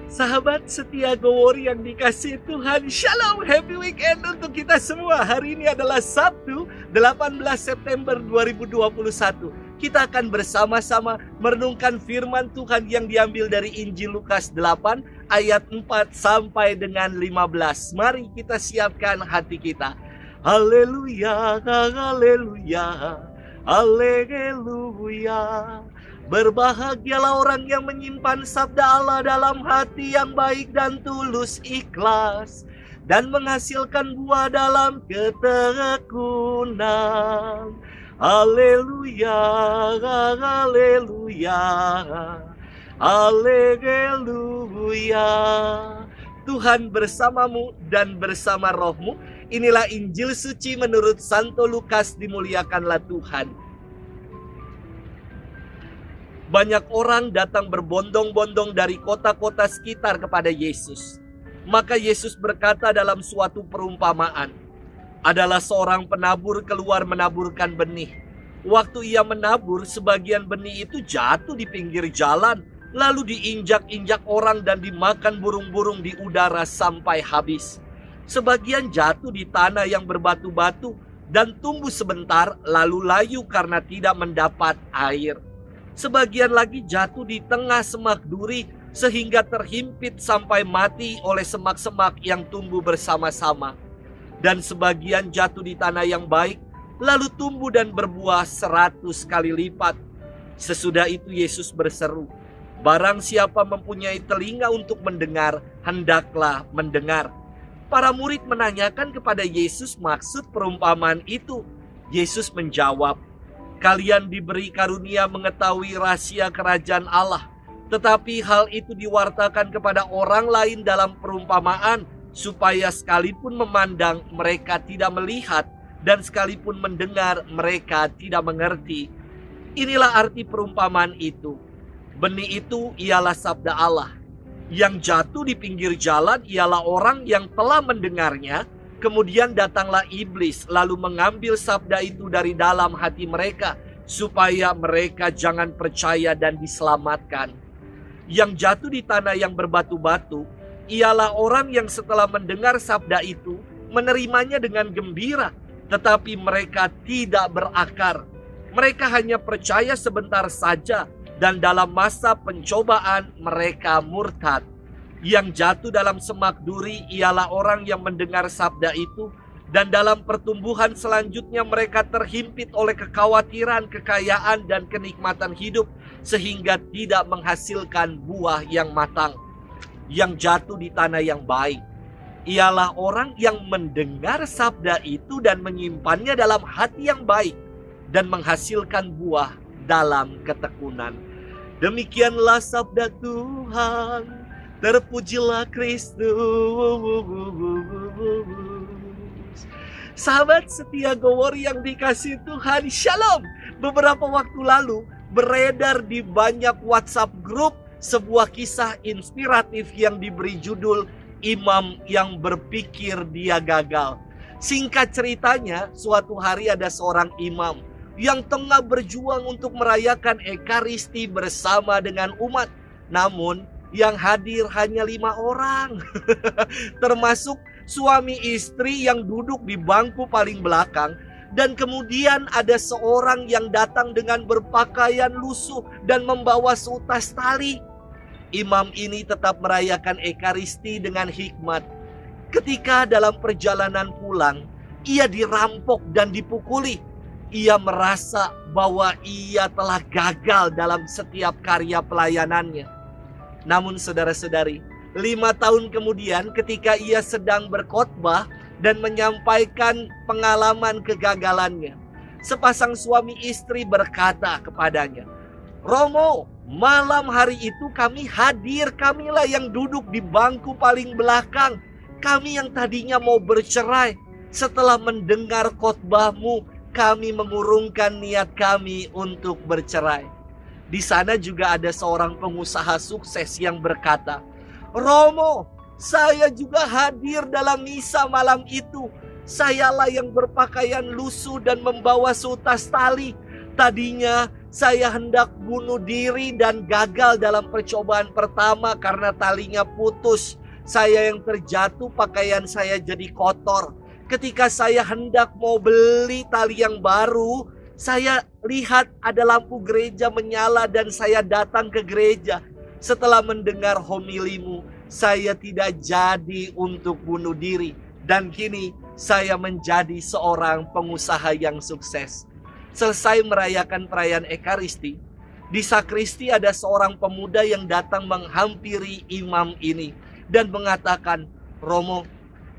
Sahabat setia Gowori yang dikasihi Tuhan, Shalom, happy weekend untuk kita semua. Hari ini adalah Sabtu, 18 September 2021. Kita akan bersama-sama merenungkan firman Tuhan yang diambil dari Injil Lukas 8 ayat 4 sampai dengan 15. Mari kita siapkan hati kita. Haleluya, haleluya, haleluya. Berbahagialah orang yang menyimpan sabda Allah dalam hati yang baik dan tulus ikhlas, dan menghasilkan buah dalam ketekunan. Haleluya, haleluya, haleluya. Tuhan bersamamu dan bersama rohmu. Inilah Injil suci menurut Santo Lukas. Dimuliakanlah Tuhan. Banyak orang datang berbondong-bondong dari kota-kota sekitar kepada Yesus. Maka Yesus berkata dalam suatu perumpamaan, adalah seorang penabur keluar menaburkan benih. Waktu ia menabur, sebagian benih itu jatuh di pinggir jalan, lalu diinjak-injak orang dan dimakan burung-burung di udara sampai habis. Sebagian jatuh di tanah yang berbatu-batu dan tumbuh sebentar, lalu layu karena tidak mendapat air. Sebagian lagi jatuh di tengah semak duri sehingga terhimpit sampai mati oleh semak-semak yang tumbuh bersama-sama. Dan sebagian jatuh di tanah yang baik, lalu tumbuh dan berbuah 100 kali lipat. Sesudah itu Yesus berseru, barang siapa mempunyai telinga untuk mendengar, hendaklah mendengar. Para murid menanyakan kepada Yesus maksud perumpamaan itu. Yesus menjawab, kalian diberi karunia mengetahui rahasia kerajaan Allah, tetapi hal itu diwartakan kepada orang lain dalam perumpamaan, supaya sekalipun memandang mereka tidak melihat, dan sekalipun mendengar mereka tidak mengerti. Inilah arti perumpamaan itu. Benih itu ialah sabda Allah. Yang jatuh di pinggir jalan ialah orang yang telah mendengarnya. Kemudian datanglah iblis lalu mengambil sabda itu dari dalam hati mereka, supaya mereka jangan percaya dan diselamatkan. Yang jatuh di tanah yang berbatu-batu ialah orang yang setelah mendengar sabda itu menerimanya dengan gembira, tetapi mereka tidak berakar. Mereka hanya percaya sebentar saja, dan dalam masa pencobaan mereka murtad. Yang jatuh dalam semak duri ialah orang yang mendengar sabda itu, dan dalam pertumbuhan selanjutnya mereka terhimpit oleh kekhawatiran, kekayaan, dan kenikmatan hidup, sehingga tidak menghasilkan buah yang matang. Yang jatuh di tanah yang baik ialah orang yang mendengar sabda itu dan menyimpannya dalam hati yang baik, dan menghasilkan buah dalam ketekunan. Demikianlah sabda Tuhan. Terpujilah Kristus. Sahabat setia Gowori yang dikasihi Tuhan, Shalom. Beberapa waktu lalu beredar di banyak WhatsApp grup sebuah kisah inspiratif yang diberi judul Imam yang Berpikir Dia Gagal. Singkat ceritanya, suatu hari ada seorang imam yang tengah berjuang untuk merayakan Ekaristi bersama dengan umat. Namun yang hadir hanya 5 orang, termasuk suami istri yang duduk di bangku paling belakang. Dan kemudian ada seorang yang datang dengan berpakaian lusuh dan membawa seutas tali. Imam ini tetap merayakan Ekaristi dengan hikmat. Ketika dalam perjalanan pulang, ia dirampok dan dipukuli. Ia merasa bahwa ia telah gagal dalam setiap karya pelayanannya. Namun saudara-saudari, 5 tahun kemudian ketika ia sedang berkhotbah dan menyampaikan pengalaman kegagalannya, sepasang suami istri berkata kepadanya, Romo, malam hari itu kami hadir, kamilah yang duduk di bangku paling belakang. Kami yang tadinya mau bercerai, setelah mendengar khotbahmu, kami mengurungkan niat kami untuk bercerai. Di sana juga ada seorang pengusaha sukses yang berkata, Romo, saya juga hadir dalam misa malam itu. Sayalah yang berpakaian lusuh dan membawa seutas tali. Tadinya Saya hendak bunuh diri dan gagal dalam percobaan pertama karena talinya putus. Saya yang terjatuh, pakaian saya jadi kotor. Ketika saya hendak mau beli tali yang baru, saya lihat ada lampu gereja menyala dan saya datang ke gereja. Setelah mendengar homilimu, saya tidak jadi untuk bunuh diri. Dan kini saya menjadi seorang pengusaha yang sukses. Selesai merayakan perayaan Ekaristi, di sakristi ada seorang pemuda yang datang menghampiri imam ini dan mengatakan, "Romo,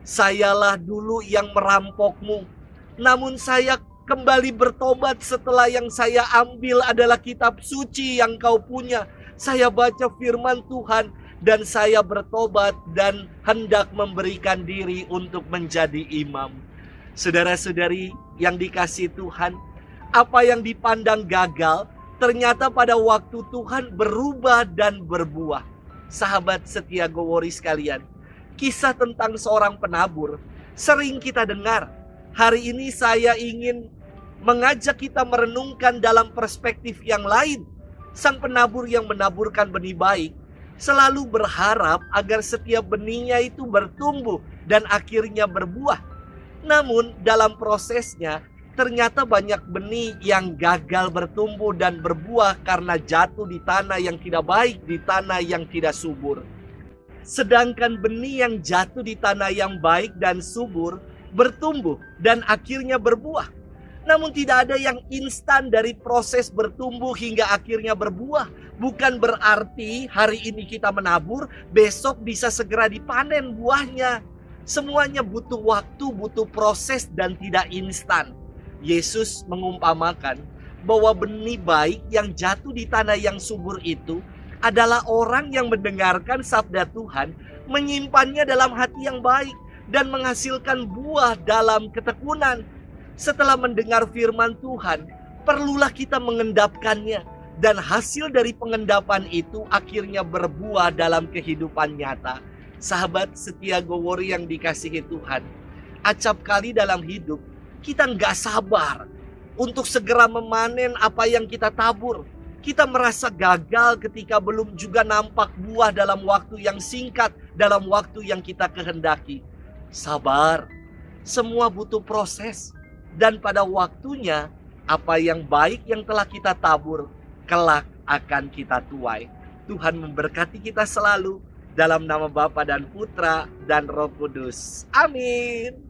sayalah dulu yang merampokmu. Namun saya kembali bertobat setelah yang saya ambil adalah kitab suci yang kau punya. Saya baca firman Tuhan dan saya bertobat dan hendak memberikan diri untuk menjadi imam." Saudara-saudari yang dikasihi Tuhan, apa yang dipandang gagal ternyata pada waktu Tuhan berubah dan berbuah. Sahabat setia Gowori sekalian, kisah tentang seorang penabur sering kita dengar. Hari ini saya ingin mengajak kita merenungkan dalam perspektif yang lain. Sang penabur yang menaburkan benih baik selalu berharap agar setiap benihnya itu bertumbuh dan akhirnya berbuah. Namun dalam prosesnya ternyata banyak benih yang gagal bertumbuh dan berbuah karena jatuh di tanah yang tidak baik, di tanah yang tidak subur. Sedangkan benih yang jatuh di tanah yang baik dan subur bertumbuh dan akhirnya berbuah. Namun tidak ada yang instan dari proses bertumbuh hingga akhirnya berbuah. Bukan berarti hari ini kita menabur, besok bisa segera dipanen buahnya. Semuanya butuh waktu, butuh proses dan tidak instan. Yesus mengumpamakan bahwa benih baik yang jatuh di tanah yang subur itu adalah orang yang mendengarkan sabda Tuhan, menyimpannya dalam hati yang baik, dan menghasilkan buah dalam ketekunan. Setelah mendengar firman Tuhan, perlulah kita mengendapkannya, dan hasil dari pengendapan itu akhirnya berbuah dalam kehidupan nyata. Sahabat setia Gowori yang dikasihi Tuhan, acap kali dalam hidup kita nggak sabar untuk segera memanen apa yang kita tabur. Kita merasa gagal ketika belum juga nampak buah dalam waktu yang singkat, dalam waktu yang kita kehendaki. Sabar, semua butuh proses. Dan pada waktunya, apa yang baik yang telah kita tabur, kelak akan kita tuai. Tuhan memberkati kita selalu, dalam nama Bapa dan Putra dan Roh Kudus. Amin.